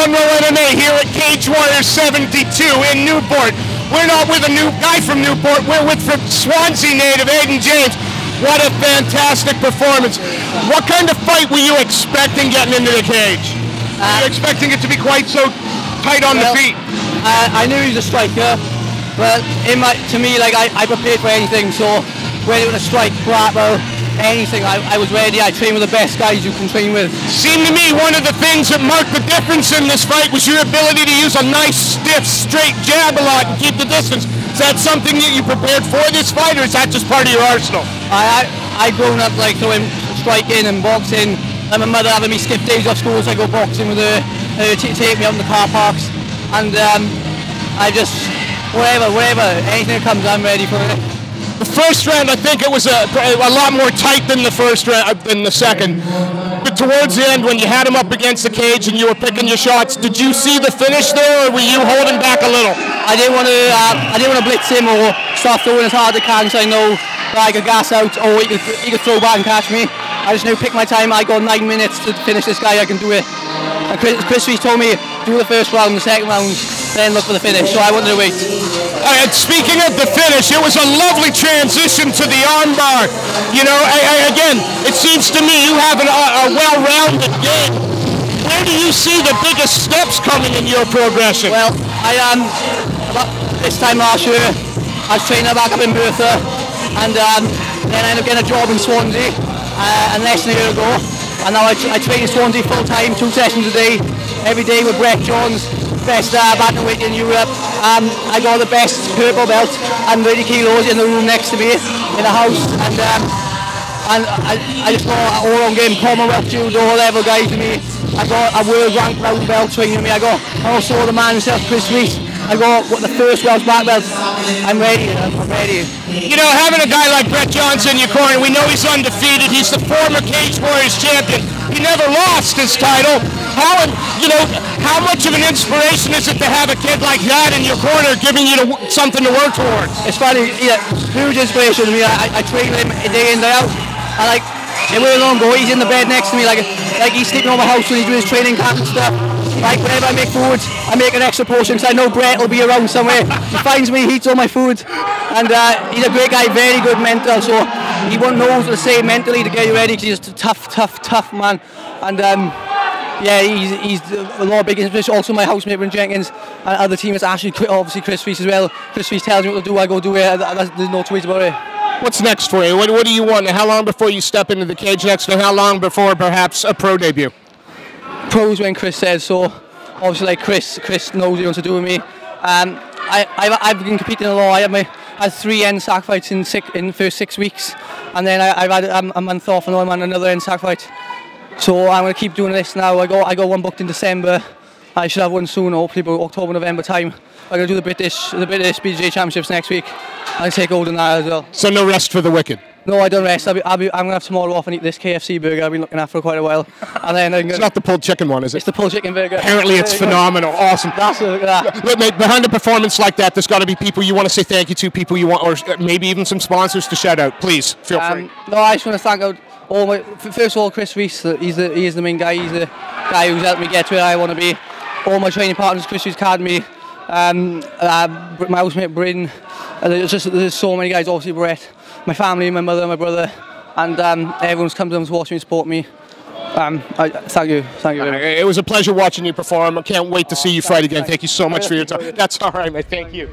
Front Row MMA here at Cage Warriors 72 in Newport. We're not with a new guy from Newport, we're with from Swansea native Aidan James. What a fantastic performance. What kind of fight were you expecting getting into the cage? Were you expecting it to be quite so tight on the feet? I knew he was a striker, but to me, like, I prepared for anything, so whether it was a strike, grapple, anything, I was ready. I trained with the best guys you can train with. Seemed to me one of the things that marked the difference in this fight was your ability to use a nice, stiff, straight jab a lot and keep the distance. Is that something that you prepared for this fight, or is that just part of your arsenal? I grown up like throwing striking and boxing, and my mother having me skip days off school, so I go boxing with her take me out in the car parks, and I just, whatever, anything that comes, I'm ready for it. The first round, I think it was a lot more tight than the first round, than the second. But towards the end, when you had him up against the cage and you were picking your shots, did you see the finish there, or were you holding back a little? I didn't want to blitz him or start throwing as hard as I can, so I know that I could gas out, or he could throw back and catch me. I just knew, pick my time. I got 9 minutes to finish this guy. I can do it. And Chris Reese told me do the first round, the second round, then look for the finish. So I wanted to wait. Speaking of the finish, it was a lovely transition to the armbar. You know, again, it seems to me you have a well-rounded game. Where do you see the biggest steps coming in your progression? Well, about this time last year, I was training back up in Bertha, and then I ended up getting a job in Swansea, and less than a year ago. And now I train in Swansea full time, 2 sessions a day, every day with Brett Jones, best bantamweight in Europe. I got the best purple belt and 30 kilos in the room next to me in the house, and I just got an all-round game, Commonwealth judo level guy to me. I got a world rank brown belt training me. I got also the man himself, Chris Reese. I got the first Welsh black belt. I'm ready. You know, having a guy like Brett Johnson in your corner, we know he's undefeated. He's the former Cage Warriors champion. He never lost his title. How much of an inspiration is it to have a kid like that in your corner, giving you something to work towards? It's funny, huge inspiration to me. I train him day in, day out. It wasn't long ago, he's in the bed next to me, like he's sleeping on my house when he's doing his training camp and stuff. Like, whenever I make food, I make an extra portion because I know Brett will be around somewhere. He finds me, he eats all my food, and he's a great guy, very good mental, so he won't know what to say mentally to get you ready because he's a tough man. And yeah, he's a lot of big inspiration. Also my housemate Bryn Jenkins and other teammates, obviously Chris Reese as well. Chris Reese tells me what to do, I go do it, there's no two ways about it. What's next for you? What do you want? How long before you step into the cage next, and how long before perhaps a pro debut? Pros when Chris says so. Obviously, like Chris knows what he wants to do with me. I've been competing a lot. I had 3 NSAC fights in the first 6 weeks, and then I've had a month off, and I'm on another NSAC fight. So I'm going to keep doing this now. I got one booked in December. I should have one soon, hopefully by October, November time. I'm going to do the British BJJ Championships next week. I'll take hold in that as well. So no rest for the wicked? No, I don't rest. I'm going to have tomorrow off and eat this KFC burger I've been looking at for quite a while. And then it's not the pulled chicken one, is it? It's the pulled chicken burger. Apparently it's phenomenal. Awesome. That's it, look at that. Look, mate, behind a performance like that, there's got to be people you want to say thank you to, people you want, or maybe even some sponsors to shout out. Please, feel free. No, I just want to thank out first of all, Chris Reese. He is the main guy. He's the guy who's helped me get to where I want to be. All my training partners, Chris Reese Academy, my housemate Bryn. There's so many guys, obviously Brett, my family, my mother, my brother, and everyone's come down to watch me and support me. Thank you very much. It was a pleasure watching you perform. I can't wait to see you fight again. Thank you so much for your time. That's all right, mate. Thank you.